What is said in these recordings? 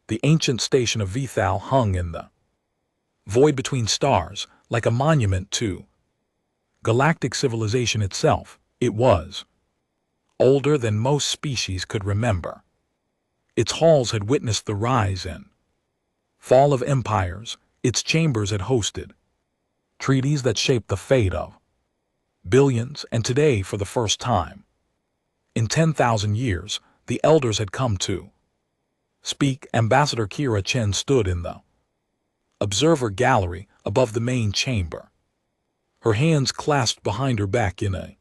The ancient station of Vithal hung in the void between stars, like a monument to galactic civilization itself. It was older than most species could remember. Its halls had witnessed the rise and fall of empires. Its chambers had hosted treaties that shaped the fate of billions, and today, for the first time in 10,000 years, the elders had come to speak. Ambassador Kira Chen stood in the observer gallery above the main chamber, her hands clasped behind her back in a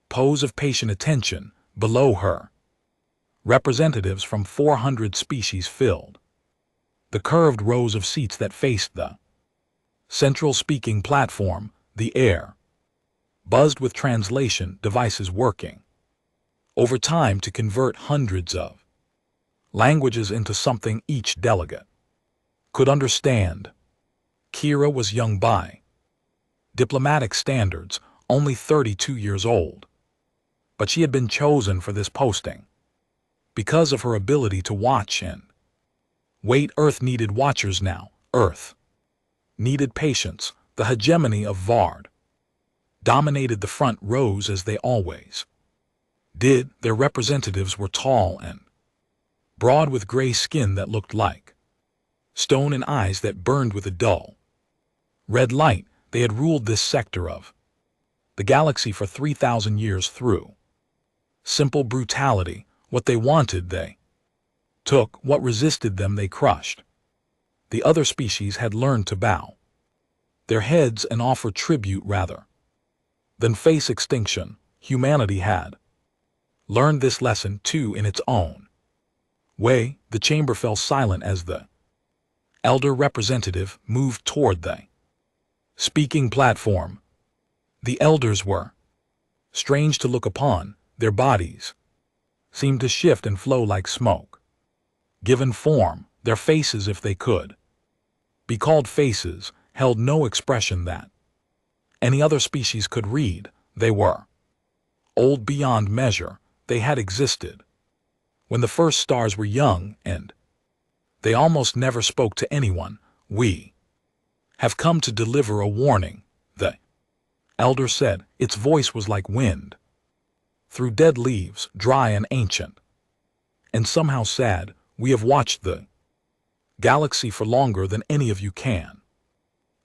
pose of patient attention. Below her, representatives from 400 species filled the curved rows of seats that faced the central speaking platform. The air buzzed with translation devices working overtime to convert hundreds of languages into something each delegate could understand. Kira was young by diplomatic standards, only 32 years old. But she had been chosen for this posting because of her ability to watch and wait. Earth needed watchers now. Earth needed patience. The hegemony of Vard dominated the front rows as they always did. Their representatives were tall and broad, with gray skin that looked like stone and eyes that burned with a dull red light. They had ruled this sector of the galaxy for 3,000 years through simple brutality. What they wanted, they took. What resisted them, they crushed. The other species had learned to bow their heads and offer tribute rather than face extinction. Humanity had learned this lesson too in its own way. The chamber fell silent as the elder representative moved toward the speaking platform. The elders were strange to look upon. Their bodies seemed to shift and flow like smoke. Given form, their faces, if they could be called faces, held no expression that any other species could read. They were old beyond measure. They had existed when the first stars were young, and they almost never spoke to anyone. We have come to deliver a warning, the elder said. Its voice was like wind through dead leaves, dry and ancient, and somehow sad. We have watched the galaxy for longer than any of you can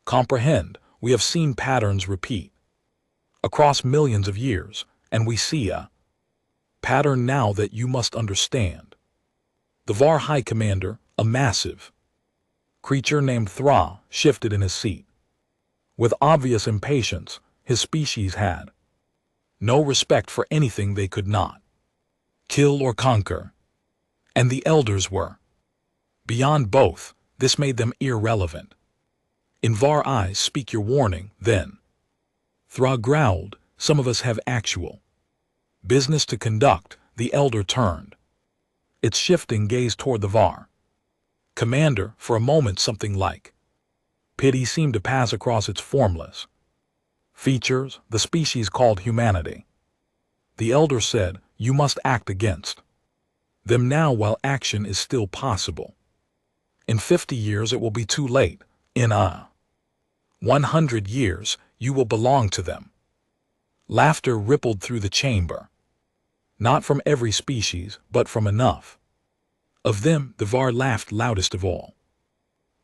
comprehend. We have seen patterns repeat across millions of years, and we see a pattern now that you must understand. The Var High Commander, a massive creature named Thra, shifted in his seat. With obvious impatience, his species had no respect for anything they could not kill or conquer, and the elders were beyond both. This made them irrelevant. In Var eyes, speak your warning, then. Thra growled, some of us have actual business to conduct. The elder turned its shifting gaze toward the Var commander. For a moment, something like pity seemed to pass across its formless features. The species called humanity. The elder said, you must act against them now while action is still possible. In 50 years it will be too late. In 100 years you will belong to them. Laughter rippled through the chamber. Not from every species, but from enough of them. The Var laughed loudest of all.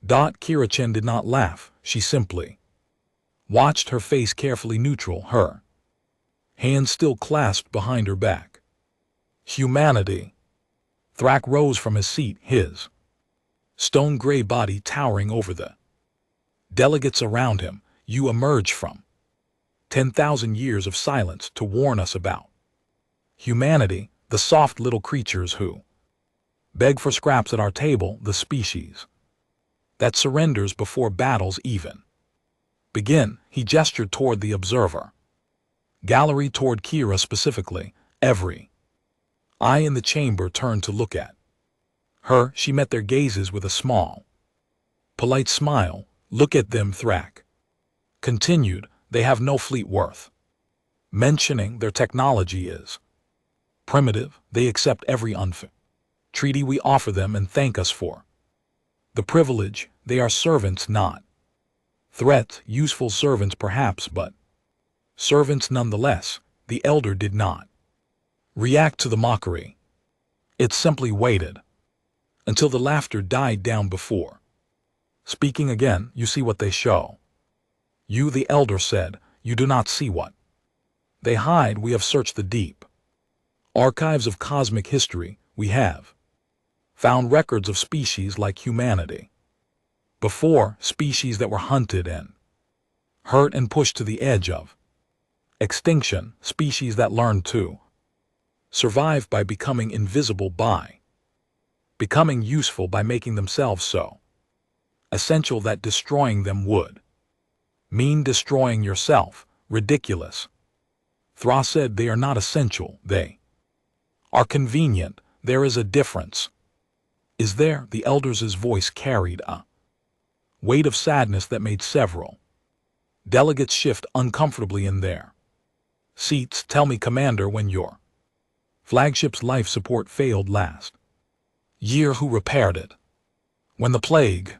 Kira Chen did not laugh. She simply watched, her face carefully neutral, her hands still clasped behind her back. Humanity. Thrak rose from his seat, his stone-gray body towering over the delegates around him. You emerge from 10,000 years of silence to warn us about humanity, the soft little creatures who beg for scraps at our table, the species that surrenders before battles even begin. He gestured toward the observer gallery, toward Kira specifically. Every eye in the chamber turned to look at her. She met their gazes with a small, polite smile. Look at them, Thrak continued. They have no fleet worth mentioning. Their technology is primitive. They accept every treaty we offer them and thank us for. The privilege, they are servants not. Threats, useful servants perhaps, but servants nonetheless. The elder did not react to the mockery. It simply waited until the laughter died down before speaking again. You see what they show. You, the elder said, you do not see what they hide. We have searched the deep archives of cosmic history. We have found records of species like humanity. Before, species that were hunted and hurt and pushed to the edge of extinction, species that learned to survive by becoming invisible, by becoming useful, by making themselves so essential that destroying them would mean destroying yourself. Ridiculous. Thra said they are not essential, they are convenient. There is a difference. Is there? The elder's voice carried a weight of sadness that made several delegates shift uncomfortably in their seats. Tell me, Commander, when your flagship's life support failed last year, who repaired it? When the plague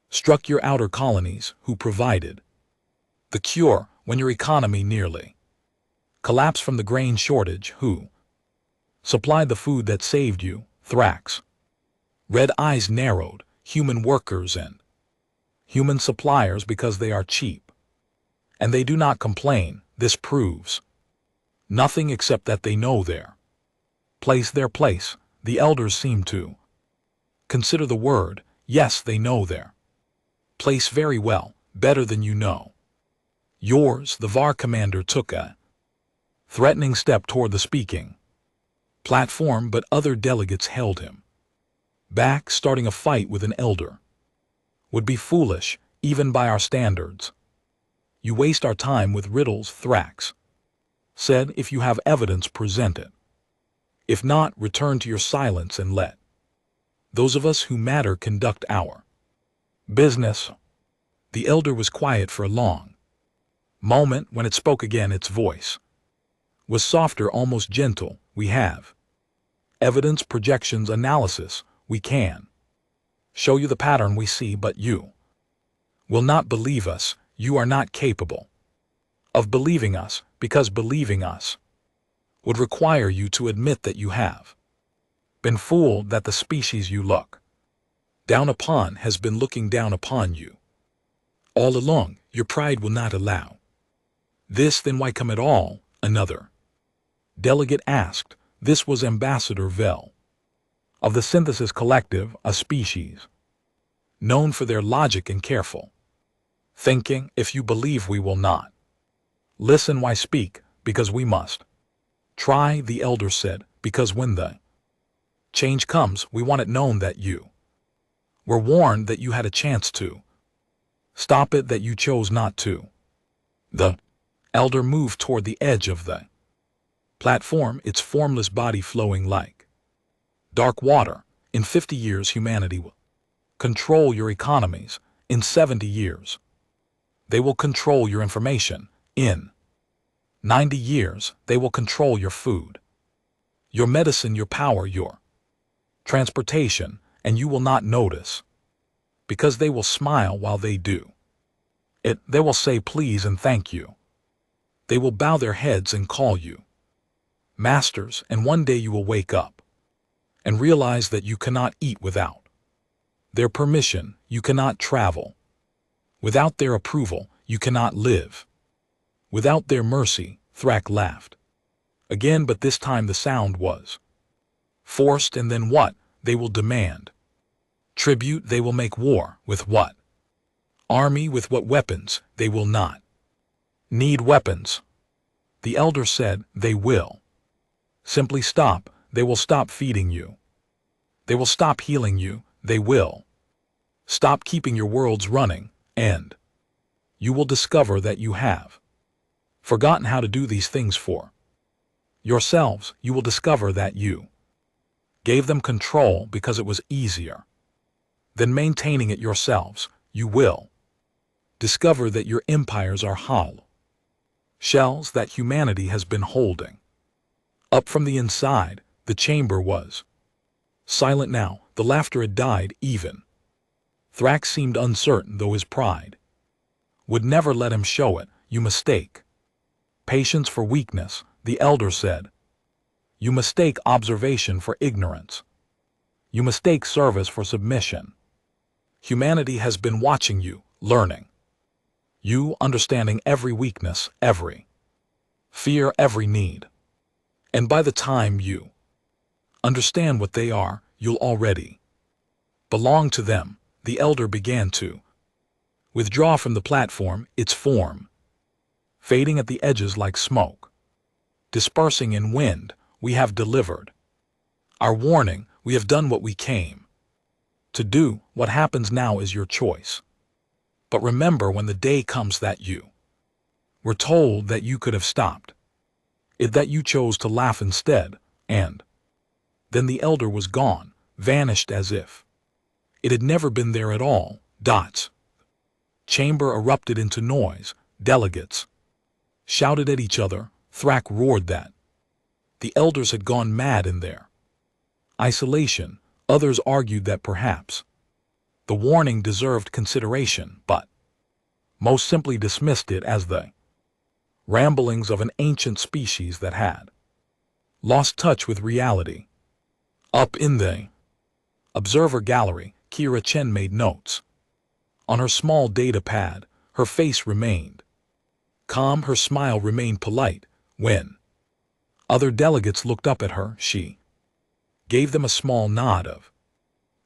struck your outer colonies, who provided the cure? When your economy nearly collapsed from the grain shortage, who supplied the food that saved you? Thrax red eyes narrowed. Human workers and human suppliers, because they are cheap and they do not complain. This proves nothing except that they know their place. The elders seem to consider the word. Yes, they know their place very well, better than you know yours. The VAR commander took a threatening step toward the speaking platform, but other delegates held him back. Starting a fight with an elder would be foolish, even by our standards. You waste our time with riddles, Thrax said. If you have evidence, present it. If not, return to your silence and let those of us who matter conduct our business. The elder was quiet for a long moment. When it spoke again, its voice was softer, almost gentle. We have evidence, projections, analysis. We can show you the pattern we see, but you will not believe us. You are not capable of believing us, because believing us would require you to admit that you have been fooled, that the species you look down upon has been looking down upon you all along. Your pride will not allow this. Then why come at all? Another delegate asked. This was Ambassador Vel of the Synthesis Collective, a species known for their logic and careful thinking. If you believe we will not listen, why speak? Because we must try, the elder said. Because when the change comes, we want it known that you were warned, that you had a chance to stop it, that you chose not to. The elder moved toward the edge of the platform, its formless body flowing like dark water. In 50 years, humanity will control your economies. In 70 years, they will control your information. In 90 years, they will control your food, your medicine, your power, your transportation, and you will not notice, because they will smile while they do it. They will say please and thank you. They will bow their heads and call you masters, and one day you will wake up and realize that you cannot eat without their permission. You cannot travel without their approval. You cannot live without their mercy. Thrak laughed again, but this time the sound was forced. And then what? They will demand tribute. They will make war. With what army? With what weapons? They will not need weapons. The elder said. They will simply stop. They will stop feeding you. They will stop healing you. They will stop keeping your worlds running, and you will discover that you have forgotten how to do these things for yourselves. You will discover that you gave them control because it was easier than maintaining it yourselves. You will discover that your empires are hollow shells that humanity has been holding up from the inside. The chamber was Silent now, the laughter had died even. Thrax seemed uncertain, though his pride would never let him show it. You mistake patience for weakness, the elder said. You mistake observation for ignorance. You mistake service for submission. Humanity has been watching you, learning. You understanding every weakness, every fear, every need. And by the time you understand what they are, you'll already belong to them. The elder began to withdraw from the platform, its form fading at the edges like smoke, dispersing in wind. We have delivered our warning. We have done what we came to do. What happens now is your choice. But remember, when the day comes that you were told that you could have stopped it, that you chose to laugh instead, and then the elder was gone, vanished as if it had never been there at all. Dots. Chamber erupted into noise. Delegates shouted at each other. Thrak roared that the elders had gone mad in their isolation. Others argued that perhaps the warning deserved consideration, but most simply dismissed it as the ramblings of an ancient species that had lost touch with reality. Up in the observer gallery, Kira Chen made notes. On her small data pad, her face remained calm, her smile remained polite. When other delegates looked up at her, she gave them a small nod of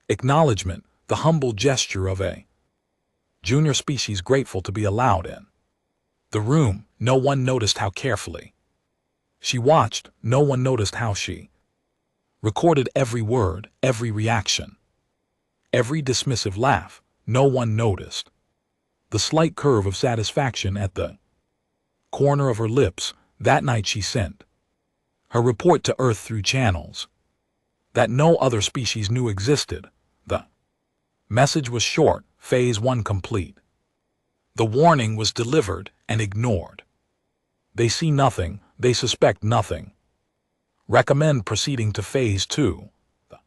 acknowledgement, the humble gesture of a junior species grateful to be allowed in the room. No one noticed how carefully she watched. No one noticed how she recorded every word, every reaction, every dismissive laugh. No one noticed the slight curve of satisfaction at the corner of her lips. That night she sent her report to Earth through channels that no other species knew existed. The message was short: Phase 1 complete. The warning was delivered and ignored. They see nothing, they suspect nothing. Recommend proceeding to Phase 2. The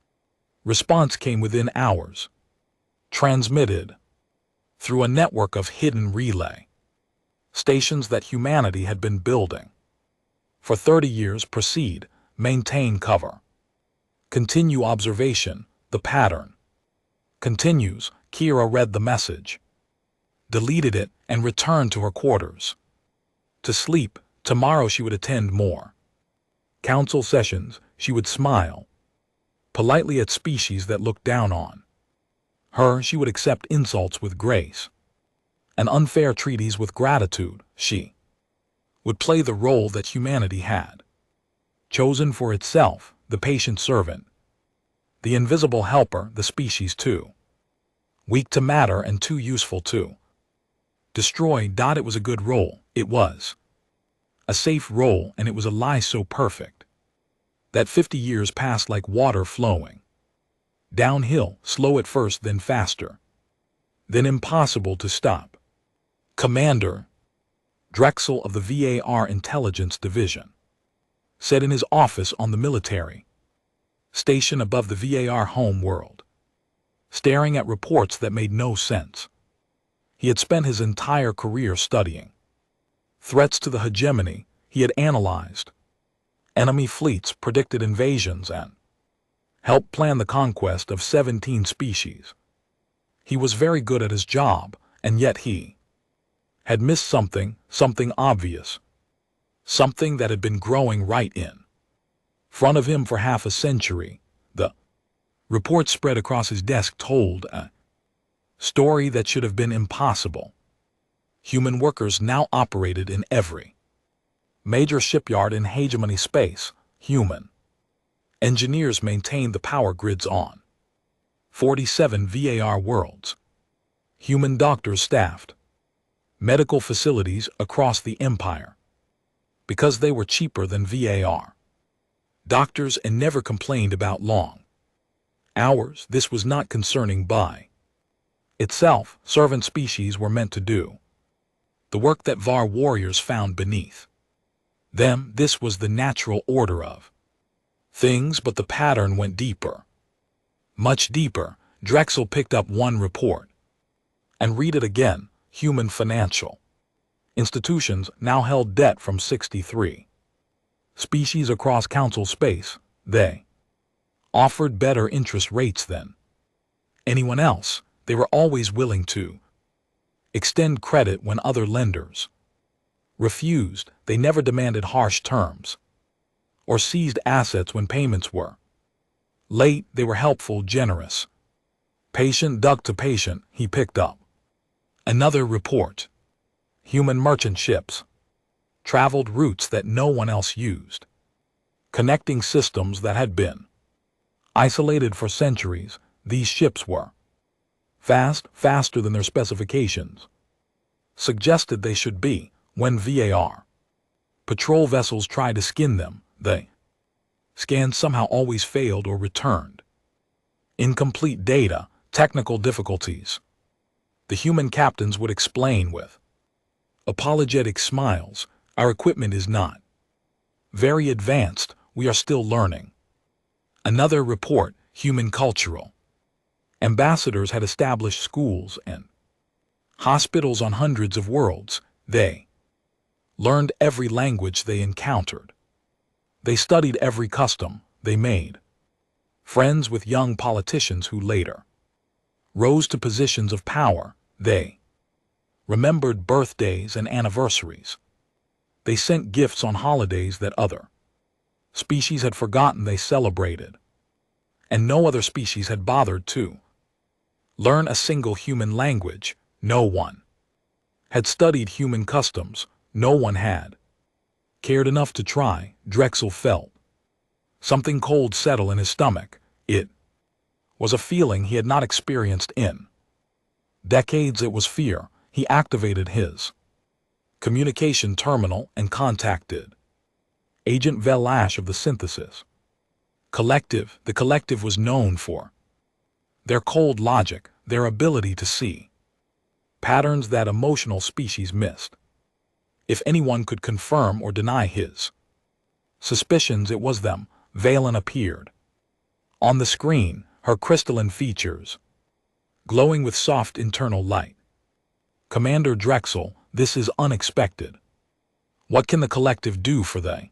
response came within hours. Transmitted through a network of hidden relay stations that humanity had been building for 30 years. Proceed, maintain cover. Continue observation. The pattern continues. Kira read the message, deleted it, and returned to her quarters to sleep. Tomorrow she would attend more council sessions. She would smile politely at species that looked down on her. She would accept insults with grace and unfair treaties with gratitude. She would play the role that humanity had chosen for itself, the patient servant, the invisible helper. The species too weak to matter and too useful to destroy. It was a good role. It was a safe role, and it was a lie so perfect that 50 years passed like water flowing downhill, slow at first, then faster, then impossible to stop. Commander Drexel of the VAR Intelligence Division said in his office on the military station above the VAR home world, staring at reports that made no sense. He had spent his entire career studying threats to the hegemony. He had analyzed enemy fleets, predicted invasions, and helped plan the conquest of 17 species. He was very good at his job, and yet he had missed something obvious, something that had been growing right in front of him for half a century. The report spread across his desk told a story that should have been impossible. Human workers now operated in every major shipyard in hegemony space. Human engineers maintained the power grids on 47 VAR worlds. Human doctors staffed medical facilities across the empire because they were cheaper than VAR doctors and never complained about long hours. This was not concerning by itself. Servant species were meant to do the work that VAR warriors found beneath them. This was the natural order of things, but the pattern went deeper. Much deeper, Drexel picked up one report. And read it again, human financial. Institutions now held debt from 63 species across council space. They offered better interest rates than anyone else. They were always willing to extend credit when other lenders refused. They never demanded harsh terms or seized assets when payments were late. They were helpful, generous. Patient duck to patient, he picked up another report. Human merchant ships traveled routes that no one else used, connecting systems that had been isolated for centuries. These ships were faster than their specifications suggested they should be. When VAR patrol vessels tried to skin them, they scans somehow always failed or returned incomplete data, technical difficulties. The human captains would explain with apologetic smiles, "Our equipment is not very advanced, we are still learning." Another report, human cultural. Ambassadors had established schools and hospitals on hundreds of worlds. They learned every language they encountered. They studied every custom. They made friends with young politicians who later rose to positions of power. They remembered birthdays and anniversaries. They sent gifts on holidays that other species had forgotten. They celebrated, and no other species had bothered to learn a single human language. No one had studied human customs. No one had cared enough to try. Drexel felt something cold settle in his stomach. It was a feeling he had not experienced in decades. It was fear. He activated his communication terminal and contacted Agent Velash of the Synthesis Collective. The collective was known for their cold logic, their ability to see patterns that emotional species missed. If anyone could confirm or deny his suspicions, it was them. Valen appeared on the screen, her crystalline features glowing with soft internal light. "Commander Drexel, this is unexpected. What can the collective do for the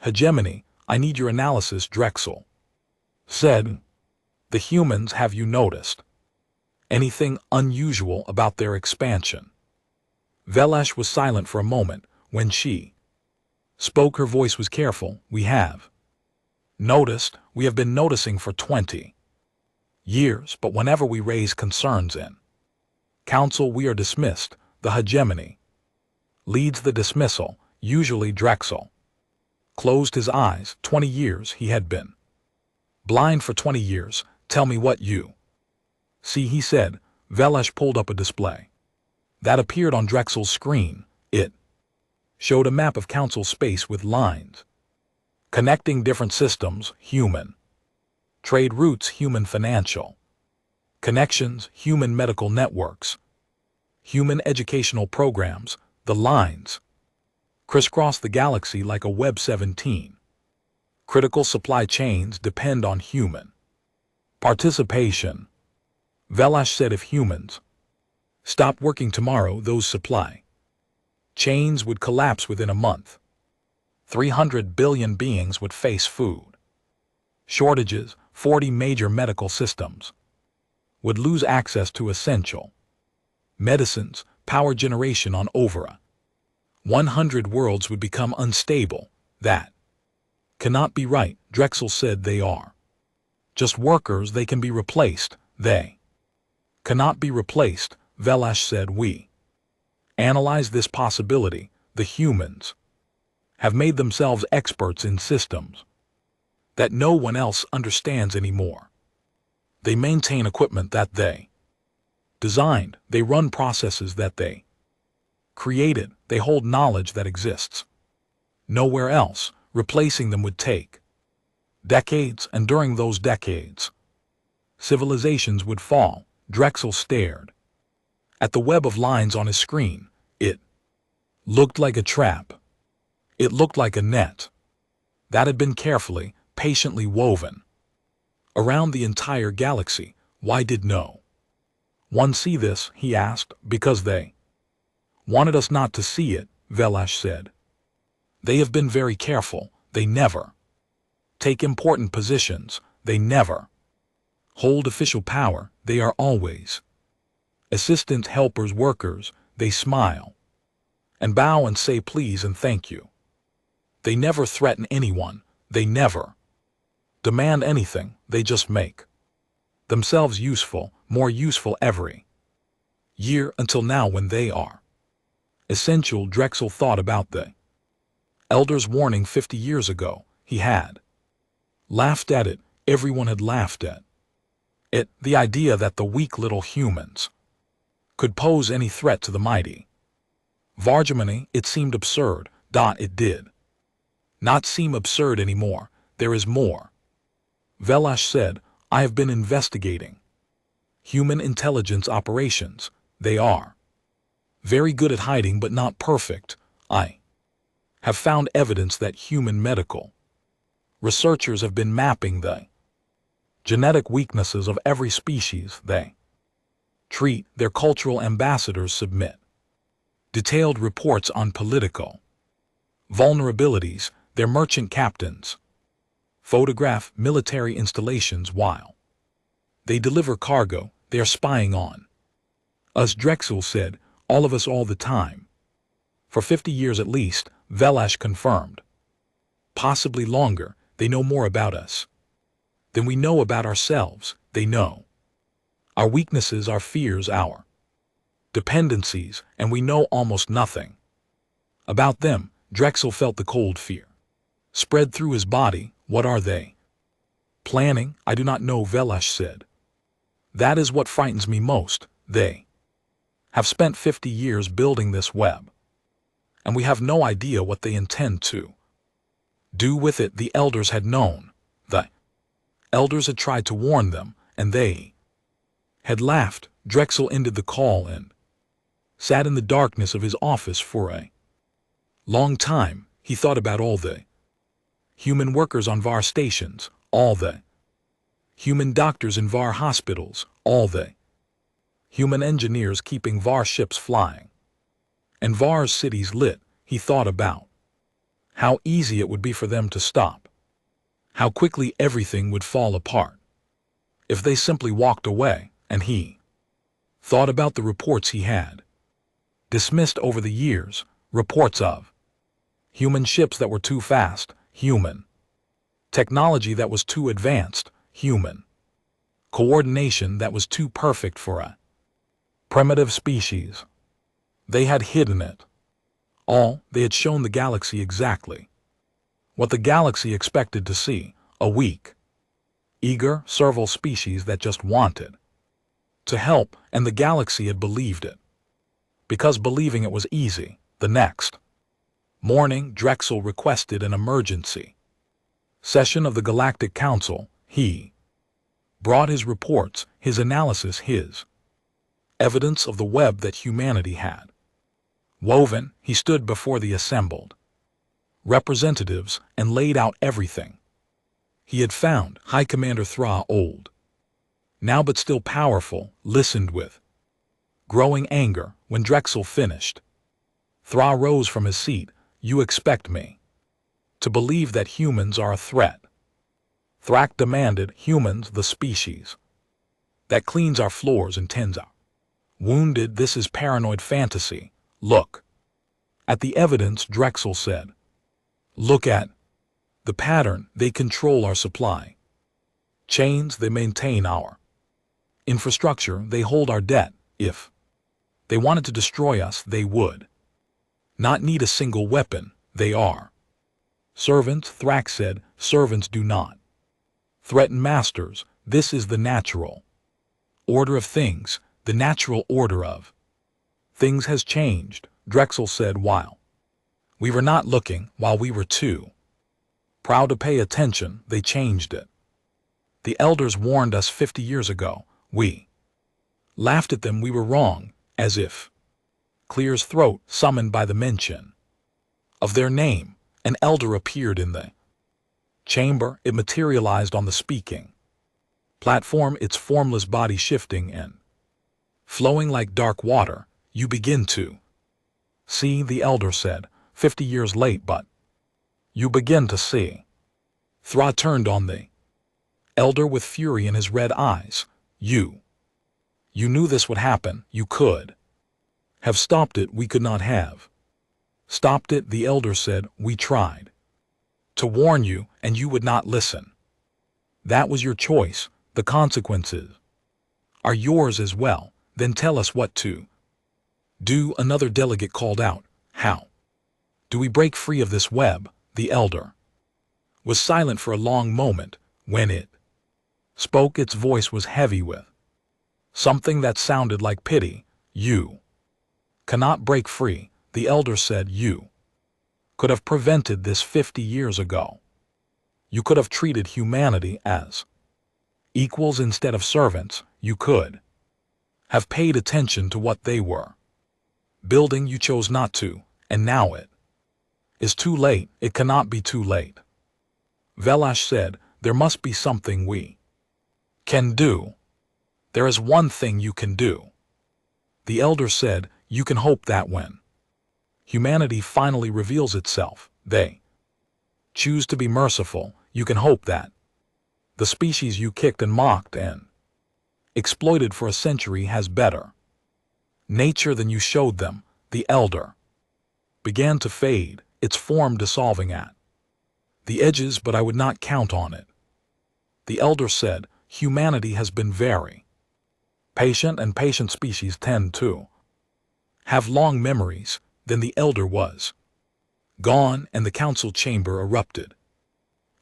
hegemony? I need your analysis," Drexel said. "The humans, have you noticed anything unusual about their expansion?" Velash was silent for a moment. When she spoke, her voice was careful. "We have noticed, we have been noticing for 20 years, but whenever we raise concerns in council, we are dismissed. The hegemony leads the dismissal." Usually Drexel closed his eyes. 20 years. He had been blind for 20 years. "Tell me what you see," he said. Velash pulled up a display that appeared on Drexel's screen. It showed a map of council space with lines connecting different systems: human trade routes, human financial connections, human medical networks, human educational programs. The lines crisscross the galaxy like a web. 17 critical supply chains depend on human participation. Velash said if humans stopped working tomorrow, those supply chains would collapse within a month. 300 billion beings would face food shortages. 40 major medical systems would lose access to essential medicines. Power generation on over 100 worlds would become unstable. That cannot be right. Drexel said they are just workers. They can be replaced. They cannot be replaced. Velash said we analyze this possibility. The humans have made themselves experts in systems that no one else understands anymore. They maintain equipment that they designed. They run processes that they created. They hold knowledge that exists nowhere else. Replacing them would take decades, and during those decades, civilizations would fall. Drexel stared at the web of lines on his screen. It looked like a trap. It looked like a net that had been carefully, patiently woven Around the entire galaxy. Why did no one see this? He asked. Because they wanted us not to see it, Velash said. They have been very careful. They never take important positions. They never hold official power. They are always assistant helpers, workers. They smile and bow and say please and thank you. They never threaten anyone. They never demand anything. They just make themselves useful, more useful every year until now when they are essential. Drexel thought about the Elder's warning 50 years ago. He had laughed at it. Everyone had laughed at it. The idea that the weak little humans could pose any threat to the mighty Vargamani, it seemed absurd. It did not seem absurd anymore. There is more. Velash said, I have been investigating human intelligence operations. They are very good at hiding but not perfect. I have found evidence that human medical researchers have been mapping the genetic weaknesses of every species they treat. Their cultural ambassadors submit detailed reports on political vulnerabilities. Their merchant captains photograph military installations while they deliver cargo. They are spying on us, Drexel said, all of us all the time. For 50 years at least, Velash confirmed. Possibly longer. They know more about us than we know about ourselves. They know our weaknesses, our fears, our dependencies, and we know almost nothing about them. Drexel felt the cold fear spread through his body. What are they planning? I do not know, Velash said. That is what frightens me most. They have spent 50 years building this web, and we have no idea what they intend to do with it. The elders had known. The elders had tried to warn them, and they had laughed. Drexel ended the call and sat in the darkness of his office for a long time. He thought about all the human workers on VAR stations, all the human doctors in VAR hospitals, all the human engineers keeping VAR ships flying, and VAR's cities lit. He thought about how easy it would be for them to stop, how quickly everything would fall apart if they simply walked away, and he thought about the reports he had dismissed over the years, reports of human ships that were too fast, human technology that was too advanced, human coordination that was too perfect for a primitive species. They had hidden it all. They had shown the galaxy exactly what the galaxy expected to see: a weak, eager, servile species that just wanted to help, and the galaxy had believed it because believing it was easy. The next morning, Drexel requested an emergency session of the Galactic Council. He brought his reports, his analysis, his evidence of the web that humanity had woven. He stood before the assembled representatives and laid out everything he had found. High Commander Thra, old now but still powerful, listened with growing anger. When Drexel finished, Thra rose from his seat. You expect me to believe that humans are a threat? Thrak demanded. Humans, the species that cleans our floors and tends our wounded. This is paranoid fantasy. Look at the evidence, Drexel said. Look at the pattern. They control our supply chains. They maintain our infrastructure. They hold our debt. If they wanted to destroy us, they would not need a single weapon. They are servants, Thrak said. Servants do not threaten masters. This is the natural order of things. The natural order of things has changed, Drexel said. While we were not looking, while we were too proud to pay attention, they changed it. The elders warned us 50 years ago. We laughed at them. We were wrong. As if Clear's throat, summoned by the mention of their name, an elder appeared in the chamber. It materialized on the speaking Platform, its formless body shifting and flowing like dark water. You begin to see, the elder said, 50 years late, but you begin to see. Thra turned on the elder with fury in his red eyes. You knew this would happen. You could have stopped it. We could not have stopped it, the elder said. We tried to warn you, and you would not listen. That was your choice. The consequences are yours as well. Then tell us what to do. Another delegate called out. How do we break free of this web? The elder was silent for a long moment. When it spoke, its voice was heavy with something that sounded like pity. You cannot break free, the elder said. You could have prevented this 50 years ago. You could have treated humanity as equals instead of servants. You could have paid attention to what they were building. You chose not to, and now it is too late. It cannot be too late. Velash said, there must be something we can do. There is one thing you can do. The elder said, you can hope that when humanity finally reveals itself, they choose to be merciful. You can hope that the species you kicked and mocked and exploited for a century has better nature than you showed them. The elder began to fade, its form dissolving at the edges, but I would not count on it. The elder said, humanity has been very patient, and patient species tend to have long memories. Then the elder was gone, and the council chamber erupted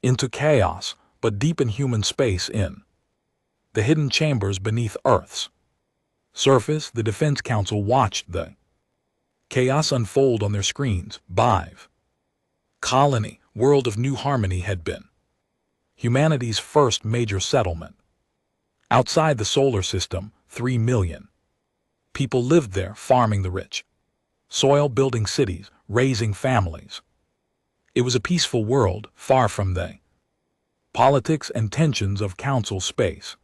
into chaos, but deep in human space, in the hidden chambers beneath Earth's surface, the Defense Council watched the chaos unfold on their screens. Bive colony, world of New Harmony, had been humanity's first major settlement. Outside the solar system, 3 million people lived there, farming the rich soil, building cities, raising families. It was a peaceful world, far from the politics and tensions of council space.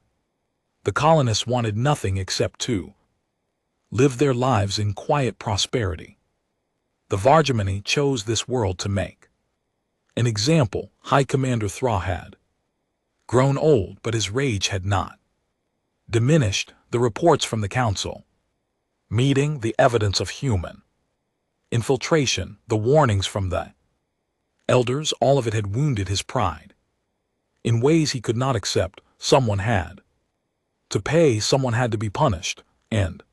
The colonists wanted nothing except to live their lives in quiet prosperity. The Vargamani chose this world to make an example. High Commander Thra had grown old, but his rage had not diminished. The reports from the council meeting, the evidence of human infiltration, the warnings from the elders, all of it had wounded his pride in ways he could not accept. Someone had to pay, someone had to be punished, and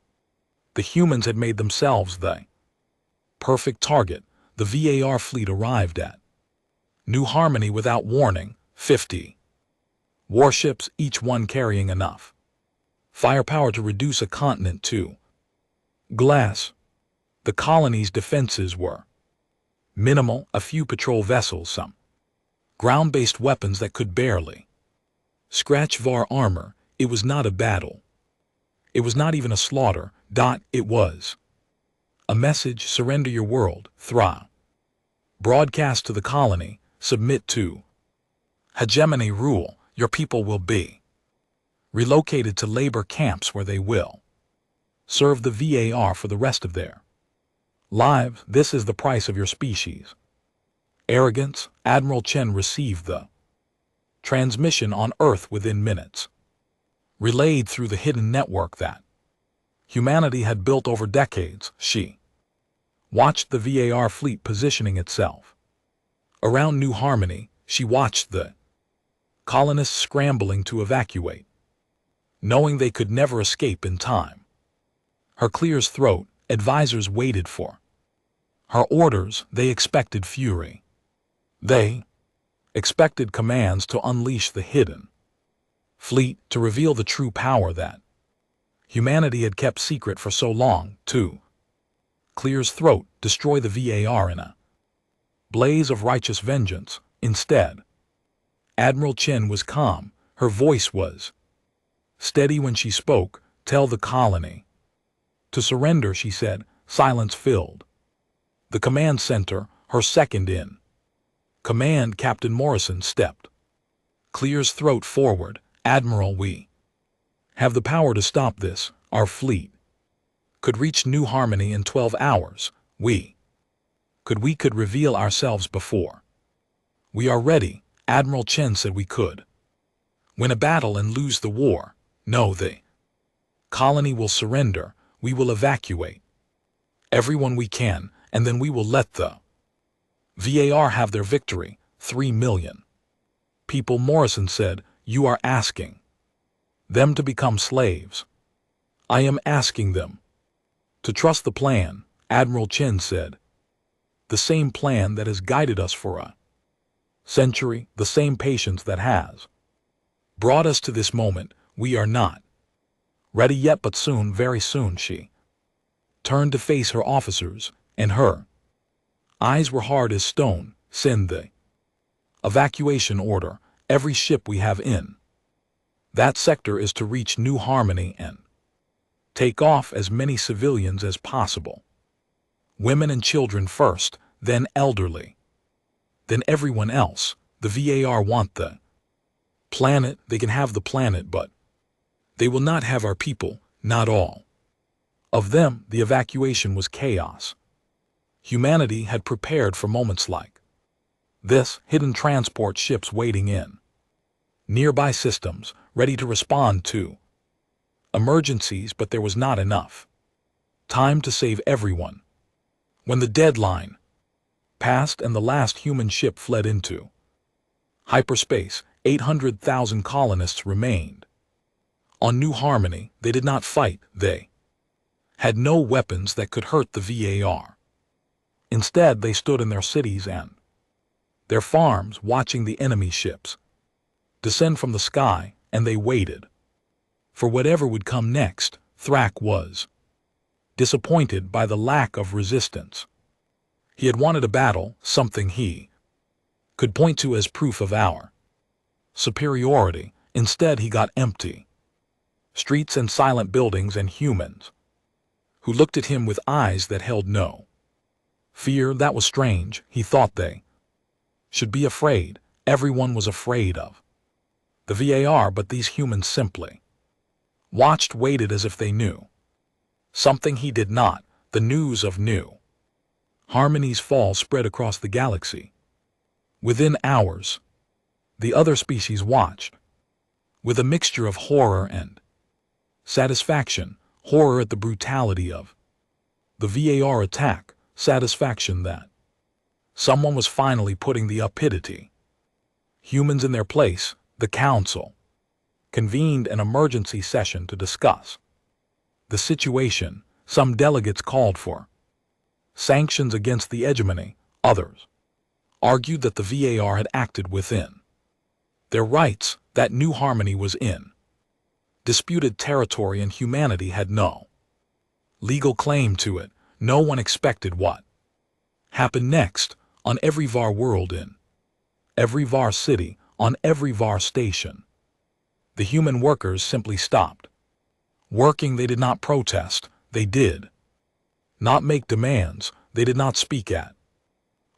the humans had made themselves the perfect target. The VAR fleet arrived at New Harmony without warning, 50 warships, each one carrying enough firepower to reduce a continent to glass. The colony's defenses were minimal, a few patrol vessels, some ground-based weapons that could barely scratch VAR armor. It was not a battle. It was not even a slaughter. It was a message: surrender your world. Thra broadcast to the colony, submit to hegemony rule. Your people will be relocated to labor camps where they will serve the VAR for the rest of their lives. This is the price of your species. Arrogance. Admiral Chen received the transmission on Earth within minutes, relayed through the hidden network that humanity had built over decades. She watched the VAR fleet positioning itself around New Harmony. She watched the colonists scrambling to evacuate, knowing they could never escape in time. Her clears throat. Advisors waited for her orders. They expected fury. They expected commands to unleash the hidden fleet, to reveal the true power that humanity had kept secret for so long. To clears throat. Destroy the VAR in a blaze of righteous vengeance. Instead, Admiral Chen was calm. Her voice was steady when she spoke. Tell the colony to surrender, she said. Silence filled the command center. Her second in command, Captain Morrison, stepped clears throat forward. Admiral, we have the power to stop this. Our fleet could reach New Harmony in 12 hours. We could reveal ourselves before. We are ready. Admiral Chen said we could win a battle and lose the war. No, the colony will surrender. We will evacuate everyone we can, and then we will let the VAR have their victory. 3 million people, Morrison said. You are asking them to become slaves. I am asking them to trust the plan, Admiral Chen said. The same plan that has guided us for a century, the same patience that has brought us to this moment. We are not ready yet, but soon, very soon. She turned to face her officers, and her eyes were hard as stone. Send the evacuation order. Every ship we have in that sector is to reach New Harmony and take off as many civilians as possible. Women and children first, then elderly, then everyone else. The VAR want the planet. They can have the planet, but they will not have our people, not all of them. The evacuation was chaos. Humanity had prepared for moments like this. Hidden transport ships waiting in nearby systems, ready to respond to emergencies, but there was not enough time to save everyone. When the deadline passed and the last human ship fled into hyperspace, 800,000 colonists remained on New Harmony. They did not fight. They had no weapons that could hurt the VAR. Instead, they stood in their cities and their farms, watching the enemy ships descend from the sky, and they waited for whatever would come next. Thrak was disappointed by the lack of resistance. He had wanted a battle, something he could point to as proof of our superiority. Instead, he got empty streets and silent buildings and humans who looked at him with eyes that held no fear. That was strange. He thought they should be afraid. Everyone was afraid of the VAR, but these humans simply watched, waited as if they knew something he did not. The news of New Harmony's fall spread across the galaxy. Within hours, the other species watched with a mixture of horror and satisfaction. Horror at the brutality of the VAR attack, satisfaction that someone was finally putting the uppity humans in their place. The council convened an emergency session to discuss the situation. Some delegates called for sanctions against the hegemony. Others argued that the VAR had acted within their rights, that New Harmony was in disputed territory and humanity had no legal claim to it. No one expected what happened next. On every VAR world, in every VAR city, on every VAR station, the human workers simply stopped working. They did not protest. They did not make demands. They did not speak at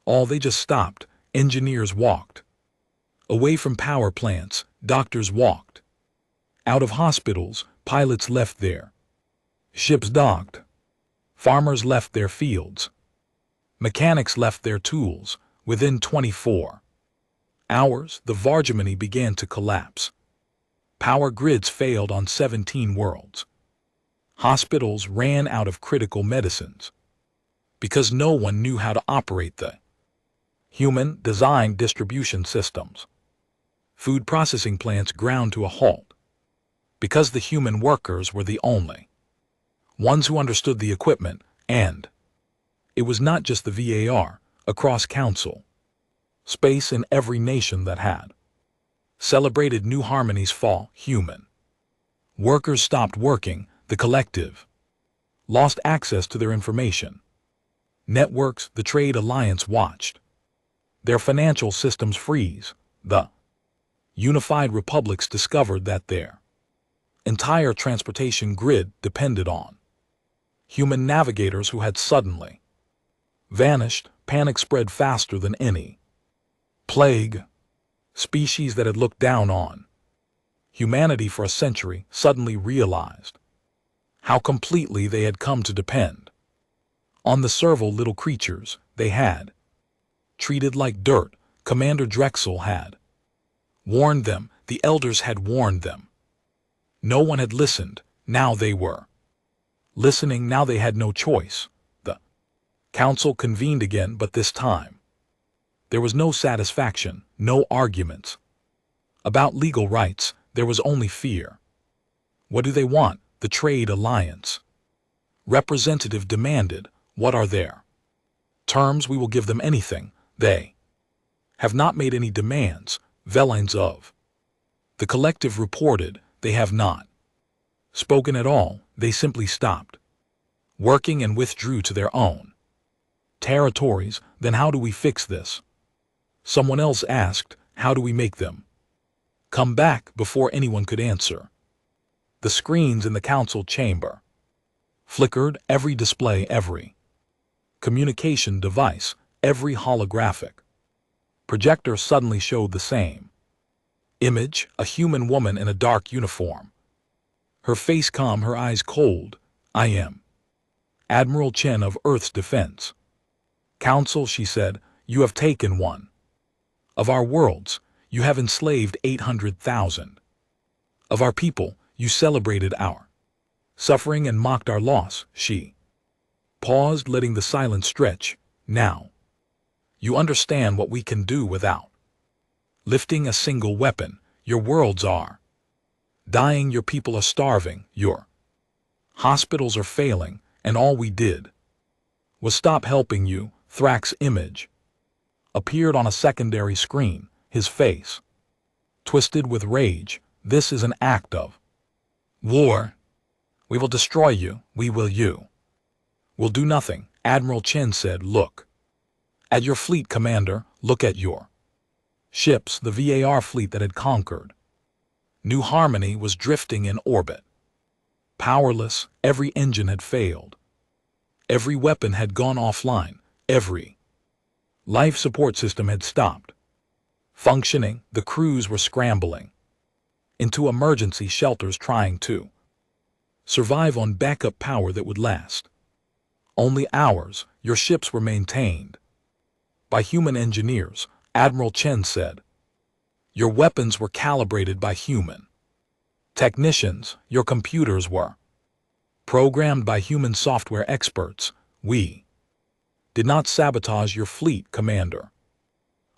all. They just stopped. Engineers walked away from power plants. Doctors walked out of hospitals. Pilots left their ships docked. Farmers left their fields. Mechanics left their tools. Within 24 hours, the Vargemony began to collapse. Power grids failed on 17 worlds. Hospitals ran out of critical medicines because no one knew how to operate the human-designed distribution systems. Food processing plants ground to a halt because the human workers were the only ones who understood the equipment. And it was not just the VAR. Across council space, in every nation that had celebrated New Harmony's fall, human workers stopped working. The collective lost access to their information networks. The trade alliance watched their financial systems freeze. The unified republics discovered that their entire transportation grid depended on human navigators who had suddenly vanished. Panic spread faster than any plague. Species that had looked down on Humanity for a century suddenly realized how completely they had come to depend on the servile little creatures they had treated like dirt. Commander Drexel had warned them, the elders had warned them. No one had listened, now they were listening, now they had no choice. The council convened again, but this time there was no satisfaction, no arguments about legal rights, there was only fear. What do they want? The Trade Alliance representative demanded. What are their terms? We will give them anything. They have not made any demands. Velines of the collective reported. They have not spoken at all. They simply stopped working and withdrew to their own territories. Then how do we fix this? Someone else asked. How do we make them come back? Before anyone could answer, the screens in the council chamber flickered. Every display, every communication device, every holographic projector suddenly showed the same image, a human woman in a dark uniform. Her face calm, her eyes cold. I am Admiral Chen of Earth's Defense Council, she said. You have taken one of our worlds. You have enslaved 800,000 of our people. You celebrated our suffering and mocked our loss. She paused, letting the silence stretch. Now you understand what we can do without lifting a single weapon. Your worlds are dying, your people are starving, your hospitals are failing, and all we did was stop helping you. Thrax's image appeared on a secondary screen, his face twisted with rage. This is an act of war. We will destroy you. We will. You will do nothing. Admiral Chen said. Look at your fleet, Commander. Look at your ships. The VAR fleet that had conquered New Harmony was drifting in orbit, powerless. Every engine had failed. Every weapon had gone offline. Every life support system had stopped functioning. The crews were scrambling into emergency shelters, trying to survive on backup power that would last only hours. Your ships were maintained by human engineers, Admiral Chen said. Your weapons were calibrated by human technicians. Your computers were programmed by human software experts. We did not sabotage your fleet, Commander.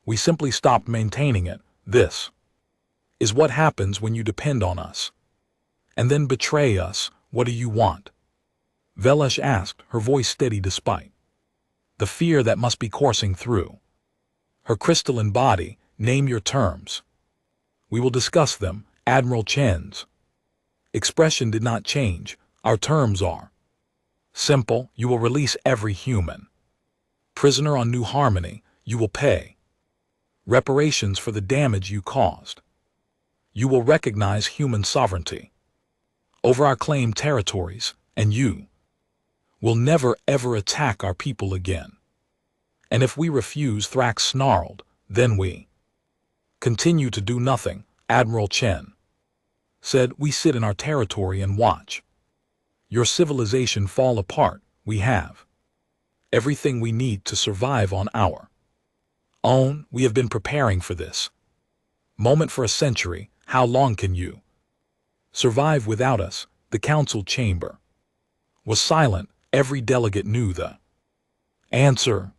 We simply stopped maintaining it. This is what happens when you depend on us and then betray us. What do you want? Velesh asked, her voice steady despite the fear that must be coursing through her crystalline body. Name your terms. We will discuss them. Admiral Chen's expression did not change. Our terms are simple. You will release every human prisoner on New Harmony. You will pay reparations for the damage you caused. You will recognize human sovereignty over our claimed territories, and you will never ever attack our people again. And if we refuse, Thrax snarled, then we continue to do nothing. Admiral Chen said. We sit in our territory and watch your civilization fall apart. We have everything we need to survive on our own. We have been preparing for this moment for a century. How long can you survive without us? The council chamber was silent. Every delegate knew the answer.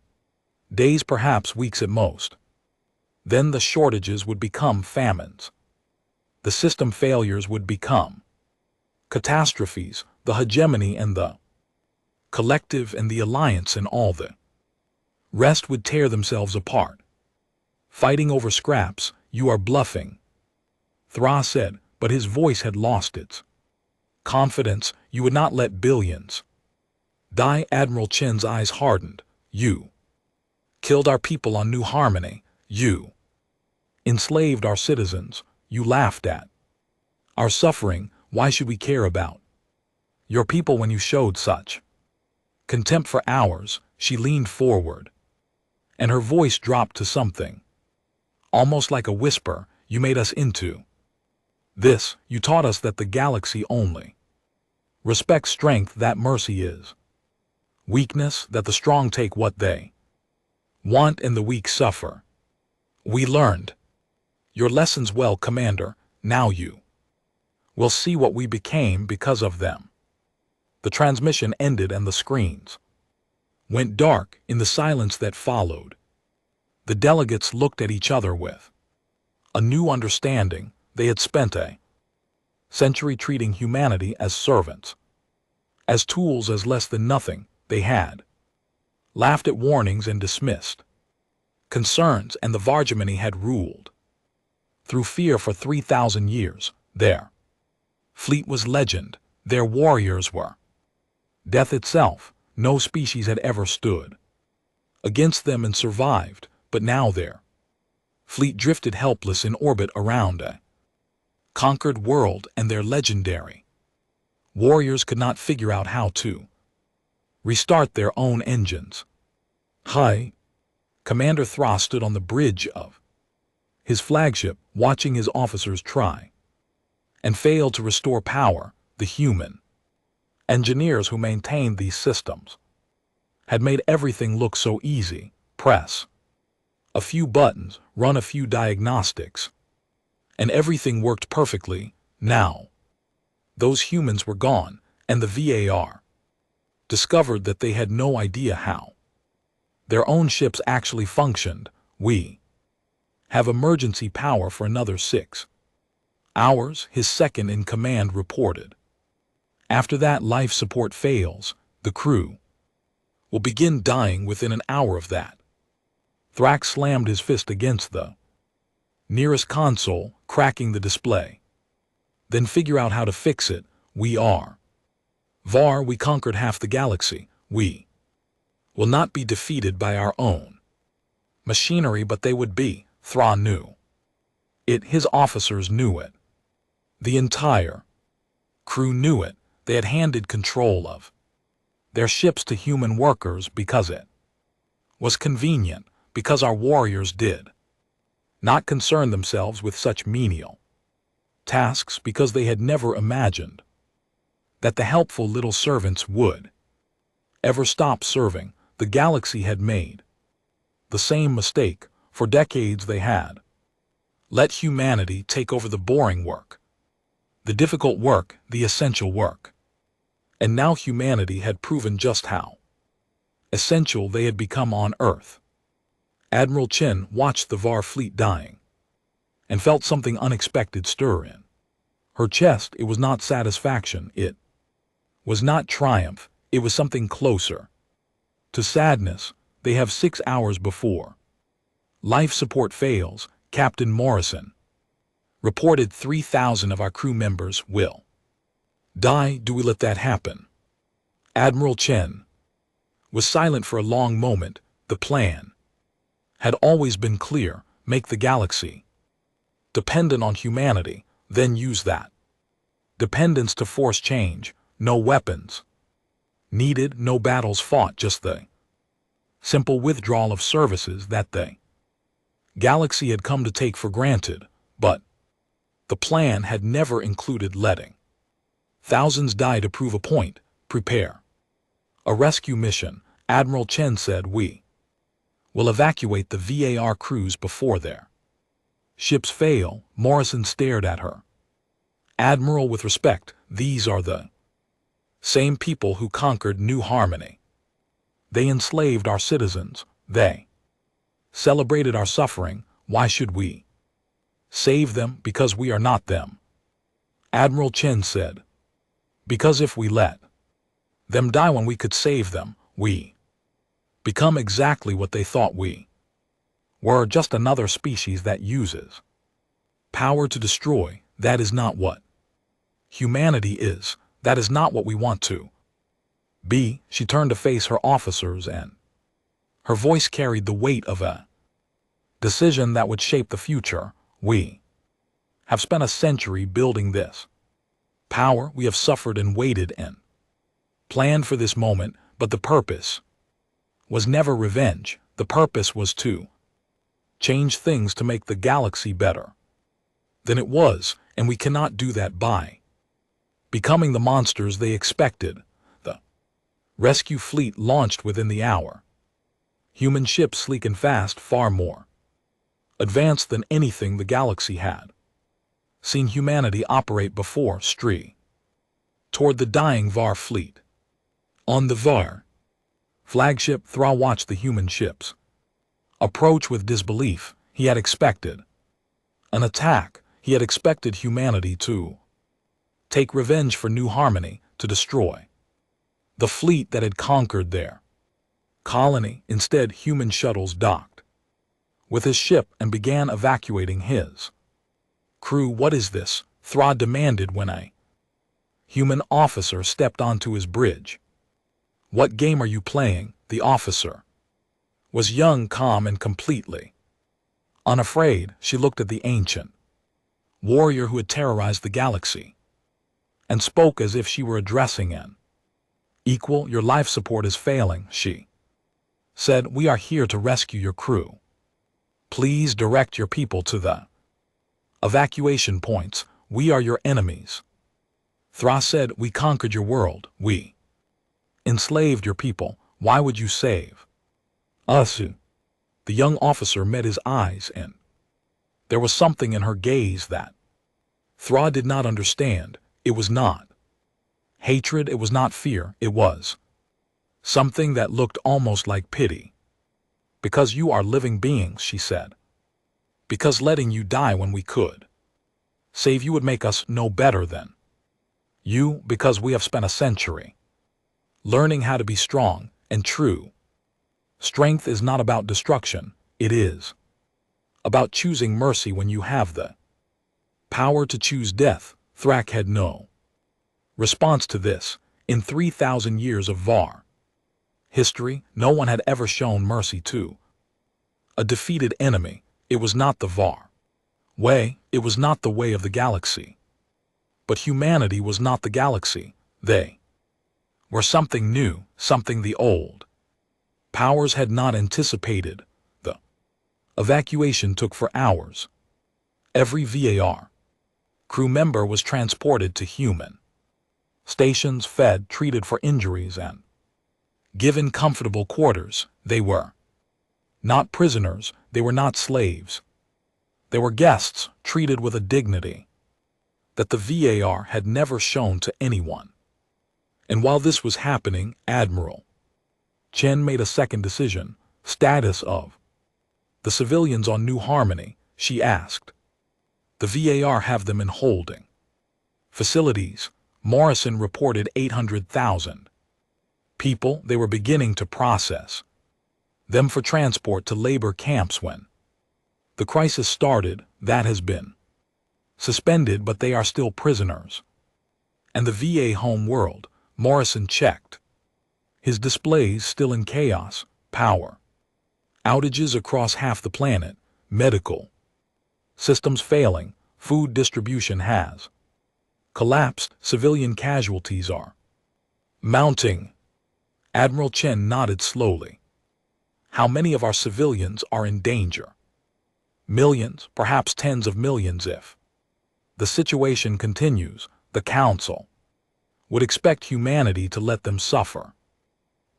Days, perhaps weeks at most. Then the shortages would become famines. The system failures would become catastrophes. The hegemony and the collective and the alliance and all the rest would tear themselves apart, fighting over scraps. You are bluffing, Thra said, but his voice had lost its confidence. You would not let billions die. Admiral Chen's eyes hardened. You killed our people on New Harmony. You enslaved our citizens. You laughed at our suffering. Why should we care about your people when you showed such contempt for ours? She leaned forward, and her voice dropped to something almost like a whisper. You made us into This, you taught us that the galaxy only respects strength, that mercy is weakness, that the strong take what they want and the weak suffer. We learned your lessons well, Commander. Now you will see what we became because of them. The transmission ended and the screens went dark. In the silence that followed, the delegates looked at each other with a new understanding. They had spent a century treating humanity as servants, as tools, as less than nothing. They had laughed at warnings and dismissed concerns, and the Vargamini had ruled through fear for 3,000 years. Their fleet was legend. Their warriors were death itself. No species had ever stood against them and survived, but now their fleet drifted helpless in orbit around a conquered world, and their legendary warriors could not figure out how to restart their own engines. Hi. Commander Thras stood on the bridge of his flagship, watching his officers try and fail to restore power. The human engineers who maintained these systems had made everything look so easy. Press a few buttons, run a few diagnostics, and everything worked perfectly. Now, those humans were gone, and the VAR discovered that they had no idea how their own ships actually functioned. We have emergency power for another 6 hours, his second in command reported. After that, life support fails. The crew will begin dying within an hour of that. Thrax slammed his fist against the nearest console, cracking the display. Then figure out how to fix it. We are VAR. We conquered half the galaxy. We will not be defeated by our own machinery, but they would be. Thra knew it. His officers knew it. The entire crew knew it. They had handed control of their ships to human workers because it was convenient, because our warriors did not concern themselves with such menial tasks, because they had never imagined that the helpful little servants would ever stop serving. The galaxy had made the same mistake. For decades they had let humanity take over the boring work, the difficult work, the essential work. And now humanity had proven just how essential they had become on Earth. Admiral Chen watched the VAR fleet dying and felt something unexpected stir in her chest. It was not satisfaction. It was not triumph. It was something closer to sadness. They have 6 hours before life support fails. Captain Morrison reported 3,000 of our crew members will die. Do we let that happen? Admiral Chen was silent for a long moment. The plan had always been clear. Make the galaxy dependent on humanity, then use that dependence to force change. No weapons needed, no battles fought, just the simple withdrawal of services that the galaxy had come to take for granted. But the plan had never included letting thousands die to prove a point. Prepare a rescue mission. Admiral Chen said, we will evacuate the VAR crews before their ships fail. Morrison stared at her. Admiral, with respect, these are the same people who conquered New Harmony. They enslaved our citizens. They celebrated our suffering. Why should we save them? Because we are not them. Admiral Chen said, because if we let them die when we could save them, we become exactly what they thought we were, just another species that uses power to destroy. That is not what humanity is. That is not what we want to be. She turned to face her officers, and her voice carried the weight of a decision that would shape the future. We have spent a century building this power. We have suffered and waited and planned for this moment, but the purpose was never revenge. The purpose was to change things, to make the galaxy better. Then it was, and we cannot do that by becoming the monsters they expected. The rescue fleet launched within the hour. Human ships sleek and fast, far more advanced than anything the galaxy had seen humanity operate before. Toward the dying VAR fleet. On the VAR flagship, Thra watched the human ships approach with disbelief. He had expected an attack. He had expected humanity to take revenge for New Harmony, to destroy the fleet that had conquered their colony. Instead, human shuttles docked with his ship and began evacuating his crew. What is this? Thra demanded when a human officer stepped onto his bridge. What game are you playing? The officer was young, calm, and completely unafraid. She looked at the ancient warrior who had terrorized the galaxy and spoke as if she were addressing an equal. Your life support is failing, she said. We are here to rescue your crew. Please direct your people to the evacuation points. We are your enemies. Thra said, we conquered your world. We enslaved your people. Why would you save us? The young officer met his eyes, and there was something in her gaze that Thra did not understand. It was not hatred, it was not fear, it was something that looked almost like pity. Because you are living beings, she said. Because letting you die when we could save you would make us no better than you. Because we have spent a century learning how to be strong and true. Strength is not about destruction, it is about choosing mercy when you have the power to choose death. Thrak had no response to this. In 3,000 years of VAR history, no one had ever shown mercy to a defeated enemy. It was not the VAR way, it was not the way of the galaxy. But humanity was not the galaxy. They were something new, something the old powers had not anticipated. The evacuation took for hours. Every VAR crew member was transported to human stations, fed, treated for injuries, and given comfortable quarters. They were not prisoners, they were not slaves. They were guests, treated with a dignity that the VAR had never shown to anyone. And while this was happening, Admiral Chen made a second decision. Status of the civilians on New Harmony, she asked. The VAR have them in holding facilities. Morrison reported 800,000 people. They were beginning to process them for transport to labor camps when the crisis started. That has been suspended, but they are still prisoners. And the VA home world, Morrison checked his displays, still in chaos. Power outages across half the planet, medical systems failing, food distribution has collapsed, civilian casualties are mounting. Admiral Chen nodded slowly. How many of our civilians are in danger? Millions, perhaps tens of millions. If the situation continues, the Council would expect humanity to let them suffer,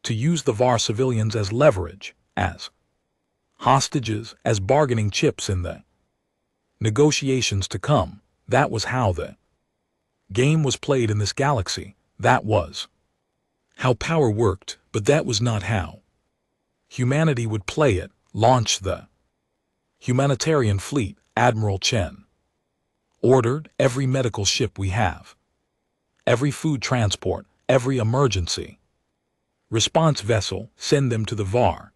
to use the VAR civilians as leverage, as hostages, as bargaining chips in the negotiations to come. That was how the game was played in this galaxy. That was how power worked, but that was not how humanity would play it. Launch the humanitarian fleet, Admiral Chen ordered. Every medical ship we have, every food transport, every emergency response vessel, send them to the VAR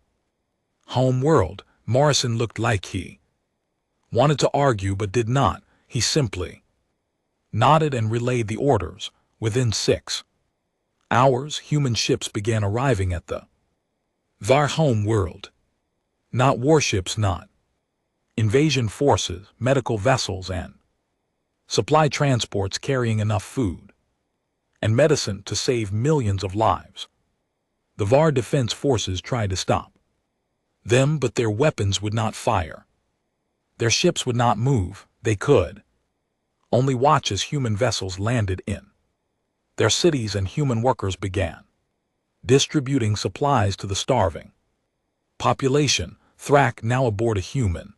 home world. Morrison looked like he wanted to argue but did not. He simply nodded and relayed the orders. Within 6 hours, human ships began arriving at the VAR home world. Not warships, not invasion forces, medical vessels and supply transports carrying enough food and medicine to save millions of lives. The VAR defense forces tried to stop them, but their weapons would not fire. Their ships would not move. They could Only watch as human vessels landed in their cities and human workers began distributing supplies to the starving population. Thrak, now aboard a human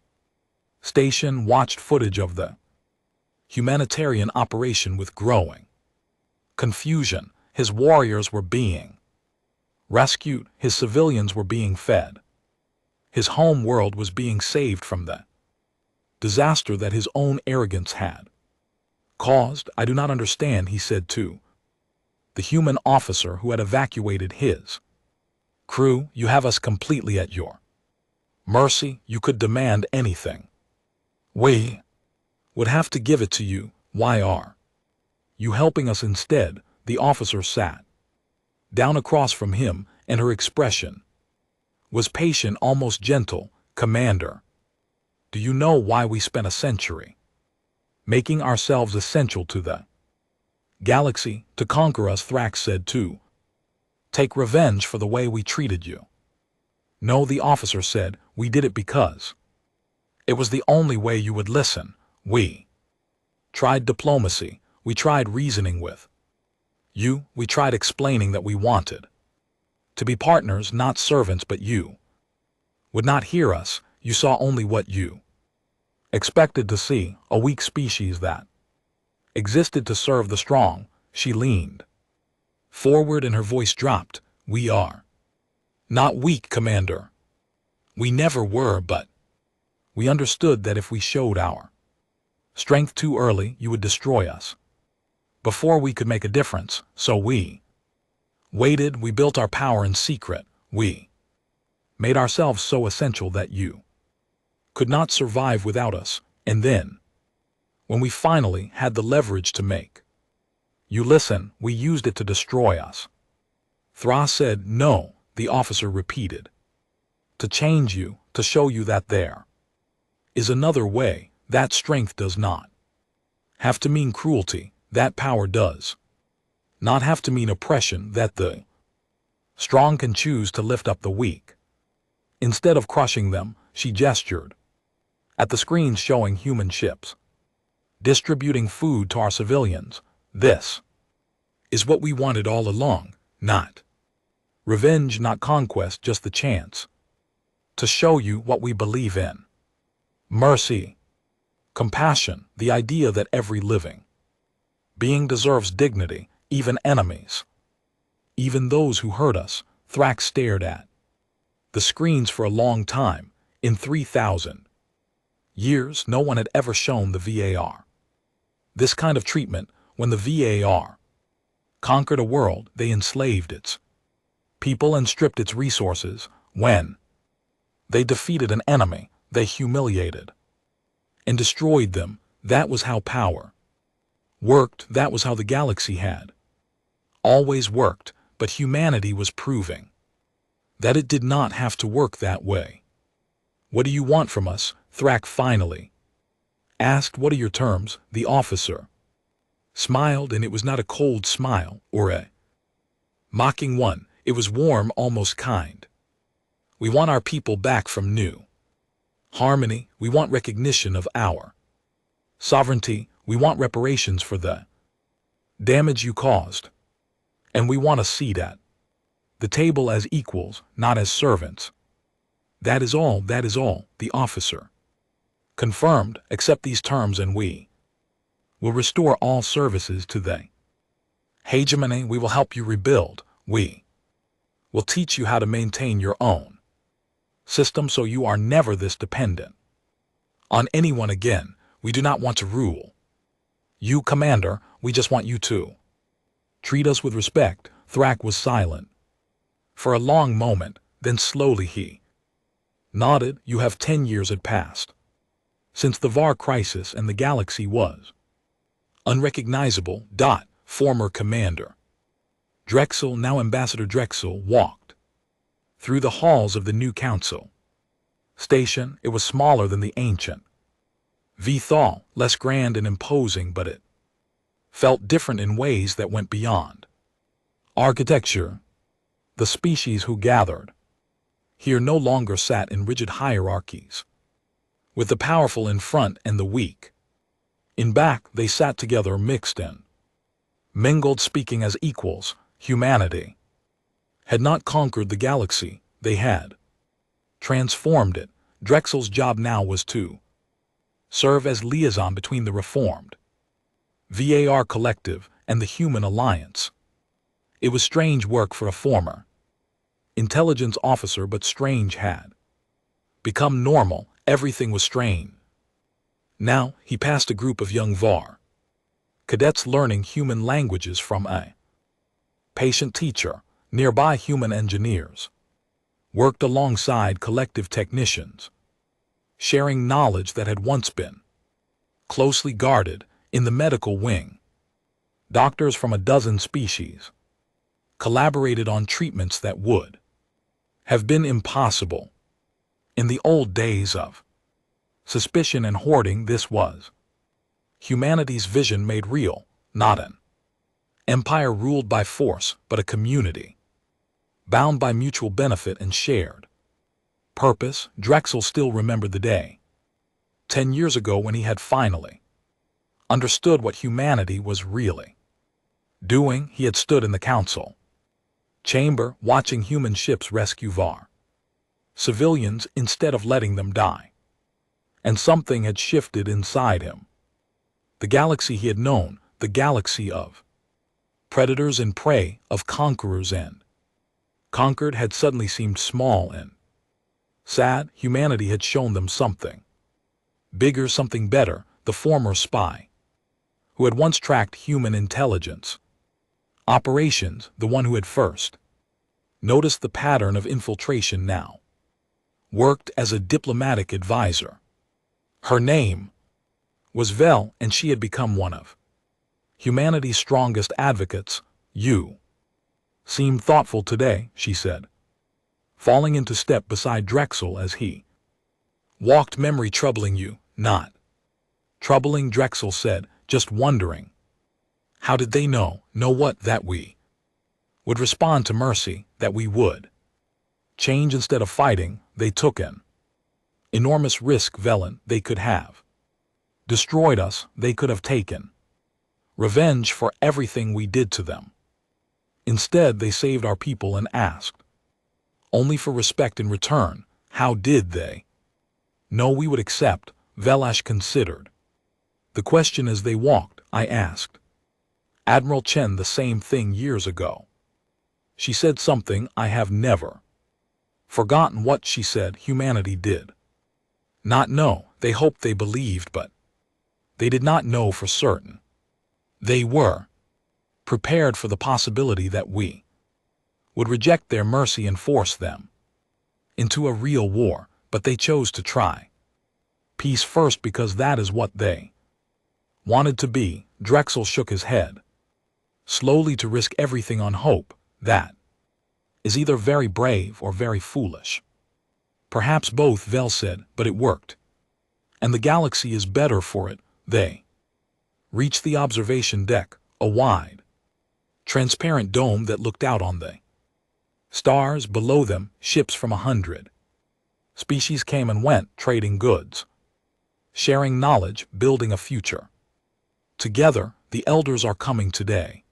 station, watched footage of the humanitarian operation with growing confusion. His warriors were being rescued, his civilians were being fed. His home world was being saved from the disaster that his own arrogance had caused. I do not understand, he said to the human officer who had evacuated his crew. You have us completely at your mercy. You could demand anything. We would have to give it to you. Why are you helping us instead? The officer sat down across from him, and her expression was patient, almost gentle. Commander, do you know why we spent a century making ourselves essential to the galaxy? To conquer us, Thrax said. To take revenge for the way we treated you. No, the officer said, we did it because it was the only way you would listen. We tried diplomacy. We tried reasoning with you. We tried explaining that we wanted to be partners, not servants, but you would not hear us. You saw only what you expected to see, a weak species that existed to serve the strong. She leaned forward and her voice dropped. We are not weak, Commander. We never were, but we understood that if we showed our strength too early, you would destroy us before we could make a difference. So we waited. We built our power in secret. We made ourselves so essential that you could not survive without us. And then, when we finally had the leverage to make you listen, we used it to destroy us. Thra said. No, the officer repeated. To change you, to show you that there is another way. That strength does not have to mean cruelty. That power does not have to mean oppression. That the strong can choose to lift up the weak instead of crushing them. She gestured at the screens showing human ships distributing food to our civilians. This is what we wanted all along. Not revenge, not conquest, just the chance to show you what we believe in. Mercy, compassion, the idea that every living being deserves dignity, even enemies, even those who hurt us. Thrax stared at the screens for a long time. In 3,000 years, no one had ever shown the VAR this kind of treatment. When the VAR conquered a world, they enslaved its people and stripped its resources. When they defeated an enemy, they humiliated and destroyed them. That was how power worked. That was how the galaxy had always worked. But humanity was proving that it did not have to work that way. What do you want from us? Thrak finally asked. What are your terms? The officer smiled, and it was not a cold smile or a mocking one. It was warm, almost kind. We want our people back from new harmony. We want recognition of our sovereignty. We want reparations for the damage you caused. And we want a seat at the table as equals, not as servants. That is all, the officer confirmed. Accept these terms and we will restore all services to the hegemony. We will help you rebuild. We will teach you how to maintain your own system so you are never this dependent on anyone again. We do not want to rule you, Commander. We just want you to treat us with respect. Thrak was silent for a long moment, then slowly he nodded. You have 10 years had passed since the VAR crisis and the galaxy was unrecognizable. Former Commander Drexel, now Ambassador Drexel, walked through the halls of the new council station. It was smaller than the ancient Vthal, less grand and imposing, but it felt different in ways that went beyond architecture. The species who gathered here no longer sat in rigid hierarchies, with the powerful in front and the weak In back, they sat together mixed in, mingled speaking as equals. Humanity had not conquered the galaxy, they had transformed it. Drexel's job now was to serve as liaison between the reformed VAR Collective and the Human Alliance. It was strange work for a former intelligence officer, but strange had become normal. Everything was strange. Now he passed a group of young VAR cadets learning human languages from a patient teacher. Nearby, human engineers worked alongside collective technicians, sharing knowledge that had once been closely guarded. In the medical wing, doctors from a dozen species collaborated on treatments that would have been impossible in the old days of suspicion and hoarding. This was humanity's vision made real, not an empire ruled by force, but a community bound by mutual benefit and shared purpose. Drexel still remembered the day 10 years ago when he had finally understood what humanity was really doing. He had stood in the council chamber watching human ships rescue VAR civilians instead of letting them die. And something had shifted inside him. The galaxy he had known, the galaxy of predators and prey, of conquerors and conquered, had suddenly seemed small and sad. Humanity had shown them something bigger, something better. The former spy who had once tracked human intelligence operations, the one who had first noticed the pattern of infiltration, now worked as a diplomatic advisor. Her name was Vel, and she had become one of humanity's strongest advocates. "You seem thoughtful today," she said, falling into step beside Drexel as he walked. "Memory troubling you?" "Not troubling," Drexel said, "just wondering. How did they know what? That we would respond to mercy, that we would change instead of fighting. They took an enormous risk, Velen. They could have destroyed us. They could have taken revenge for everything we did to them. Instead, they saved our people and asked only for respect in return. How did they know we would accept?" Velash considered the question as they walked. "I asked Admiral Chen the same thing years ago. She said something I have never forgotten." "What?" she said. "Humanity did not know. They hoped, they believed, but they did not know for certain. They were prepared for the possibility that we would reject their mercy and force them into a real war, but they chose to try peace first because that is what they wanted to be." Drexel shook his head slowly. "To risk everything on hope, that is either very brave or very foolish." "Perhaps both," Vel said, "but it worked. And the galaxy is better for it." They reached the observation deck, a wide, transparent dome that looked out on the stars below them. Ships from 100 species came and went, trading goods, sharing knowledge, building a future together. "The elders are coming today,"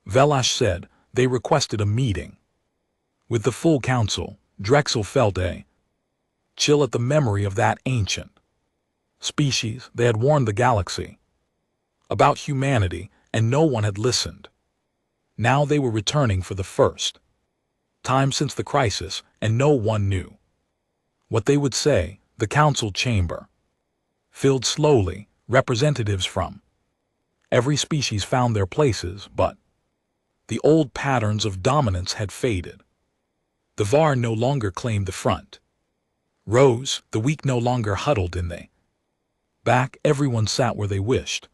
Velash said. "They requested a meeting with the full council." Drexel felt a chill at the memory of that ancient species. They had warned the galaxy about humanity, and no one had listened. Now they were returning for the first time since the crisis, and no one knew what they would say. The council chamber filled slowly. Representatives from every species found their places, but the old patterns of dominance had faded. The VAR no longer claimed the front rows, the weak no longer huddled in the back. Everyone sat where they wished,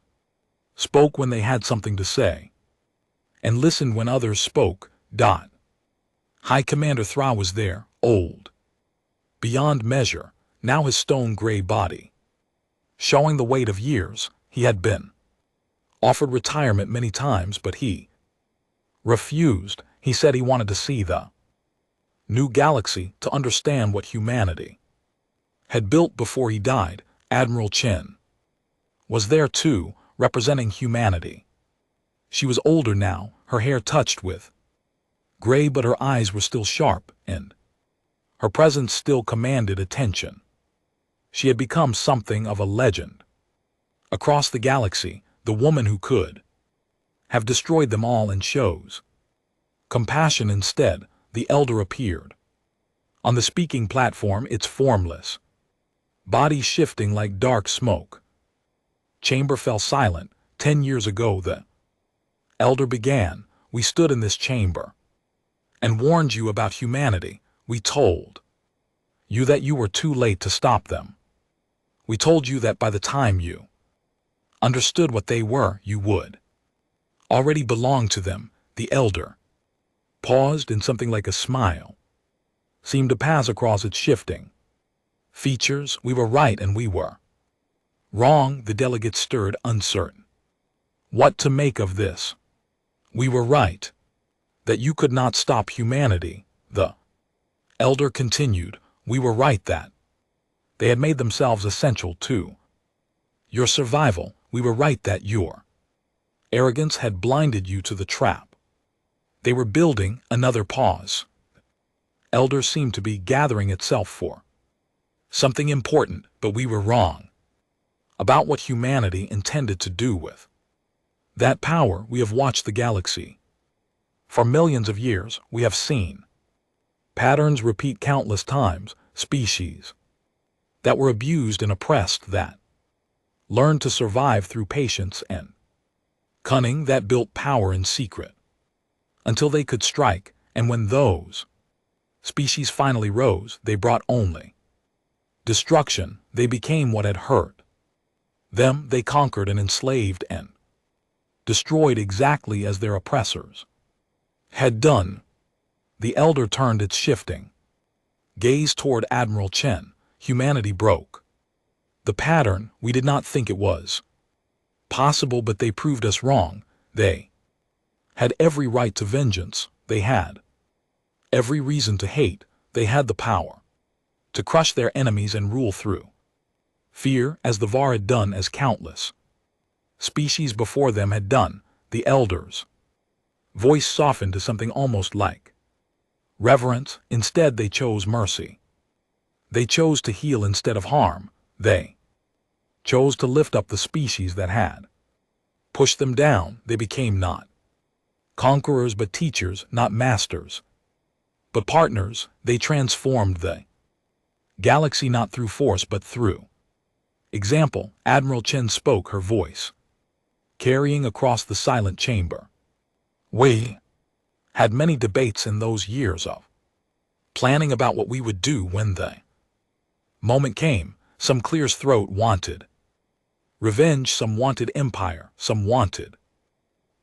spoke when they had something to say, and listened when others spoke. High Commander Thra was there, old beyond measure, now his stone-gray body showing the weight of years. He had been offered retirement many times, but he refused. He said he wanted to see the new galaxy, to understand what humanity had built before he died. Admiral Chen was there too, representing humanity. She was older now, her hair touched with gray, but her eyes were still sharp, and her presence still commanded attention. She had become something of a legend. Across the galaxy, the woman who could have destroyed them all and chose compassion instead, the elder appeared. On the speaking platform, its formless body shifting like dark smoke. Chamber fell silent. 10 years ago, the elder began. We stood in this chamber and warned you about humanity. We told you that you were too late to stop them. We told you that by the time you understood what they were, you would already belong to them. The elder paused, and something like a smile seemed to pass across its shifting features. We were right and we were wrong. The delegate stirred, uncertain what to make of this. We were right that you could not stop humanity, the elder continued. We were right that they had made themselves essential to your survival. We were right that your arrogance had blinded you to the trap. They were building. Another pause. Elder seemed to be gathering itself for something important, but we were wrong about what humanity intended to do with that power. We have watched the galaxy for millions of years. We have seen patterns repeat countless times, species that were abused and oppressed, that learned to survive through patience and cunning, that built power in secret until they could strike. And when those species finally rose, they brought only destruction. They became what had hurt them. They conquered and enslaved and destroyed exactly as their oppressors had done. The elder turned its shifting gaze toward Admiral Chen. Humanity broke the pattern. We did not think it was possible, but they proved us wrong. They had every right to vengeance. They had every reason to hate. They had the power to crush their enemies and rule through fear, as the Var had done, as countless species before them had done. The elder's voice softened to something almost like reverence. Instead, they chose mercy. They chose to heal instead of harm. They chose to lift up the species that had pushed them down. They became not conquerors but teachers, not masters but partners. They transformed the galaxy not through force but through example. Admiral Chen spoke, her voice carrying across the silent chamber. We had many debates in those years of planning about what we would do when the moment came. Some clear's throat wanted revenge, some wanted empire, some wanted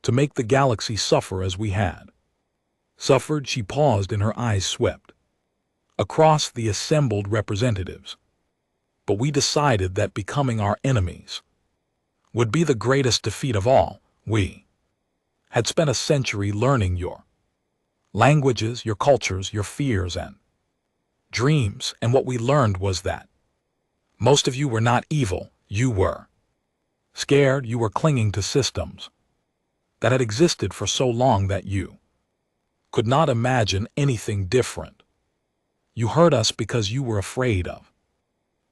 to make the galaxy suffer as we had suffered. She paused and her eyes swept across the assembled representatives. But we decided that becoming our enemies would be the greatest defeat of all. We had spent a century learning your languages, your cultures, your fears and dreams, and what we learned was that most of you were not evil. You were scared. You were clinging to systems that had existed for so long that you could not imagine anything different. You hurt us because you were afraid of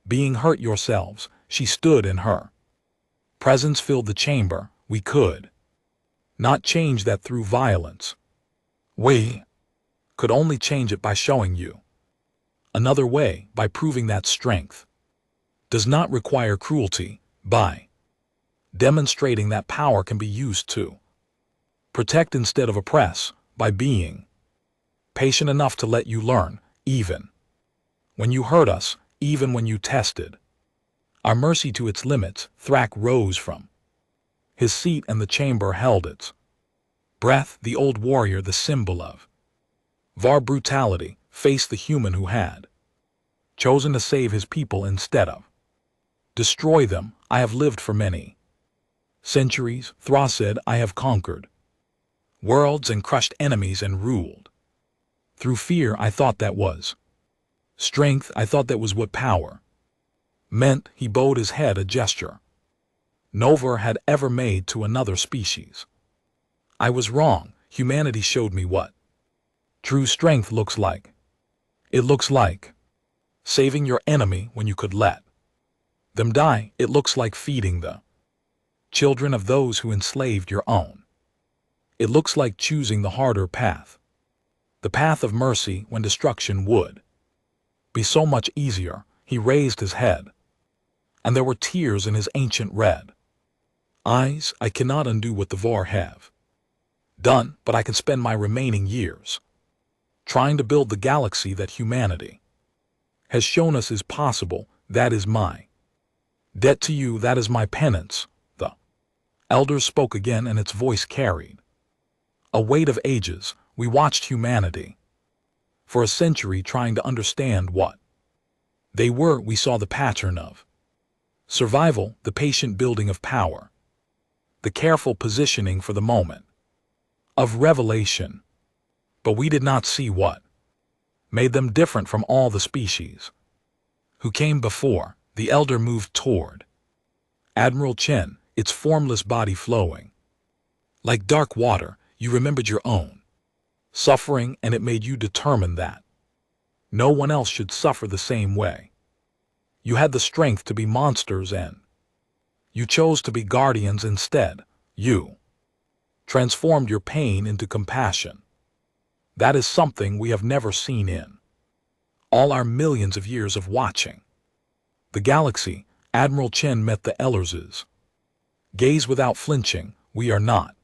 being hurt yourselves. She stood, and her presence filled the chamber. We could not change that through violence. We could only change it by showing you another way, by proving that strength does not require cruelty, by demonstrating that power can be used to protect instead of oppress, by being patient enough to let you learn, even when you hurt us, even when you tested our mercy to its limits. Thrak rose from his seat and the chamber held its breath. The old warrior, the symbol of Var brutality, faced the human who had chosen to save his people instead of destroy them. I have lived for many centuries, Thra said. I have conquered worlds and crushed enemies and ruled through fear. I thought that was strength. I thought that was what power meant. He bowed his head, a gesture Nova had ever made to another species. I was wrong. Humanity showed me what true strength looks like. It looks like saving your enemy when you could let them die. It looks like feeding the children of those who enslaved your own. It looks like choosing the harder path, the path of mercy when destruction would be so much easier. He raised his head, and there were tears in his ancient red eyes. I cannot undo what the Var have done, but I can spend my remaining years trying to build the galaxy that humanity has shown us is possible. That is my debt to you. That is my penance. The elder spoke again, and its voice carried a weight of ages. We watched humanity for a century trying to understand what they were. We saw the pattern of survival, the patient building of power, the careful positioning for the moment of revelation. But we did not see what made them different from all the species who came before. The elder moved toward Admiral Chen, its formless body flowing like dark water. You remembered your own suffering, and it made you determine that no one else should suffer the same way. You had the strength to be monsters, and you chose to be guardians instead. You transformed your pain into compassion. That is something we have never seen in all our millions of years of watching the galaxy. Admiral Chen met the Ellers's gaze without flinching. We are not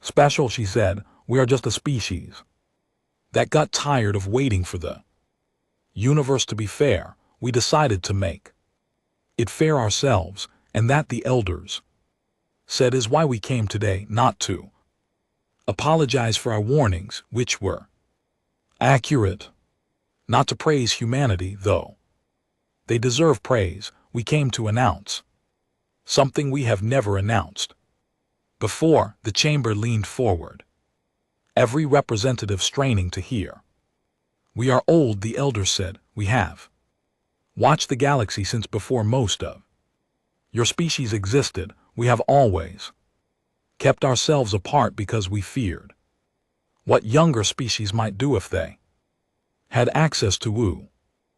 special, she said. We are just a species that got tired of waiting for the universe to be fair. We decided to make it fair ourselves, and that, the elders said, is why we came today. Not to apologize for our warnings, which were accurate, not to praise humanity, though they deserve praise. We came to announce something we have never announced before. The chamber leaned forward, every representative straining to hear. We are old, the elder said. We have watched the galaxy since before most of your species existed. We have always kept ourselves apart because we feared what younger species might do if they had access to Wu.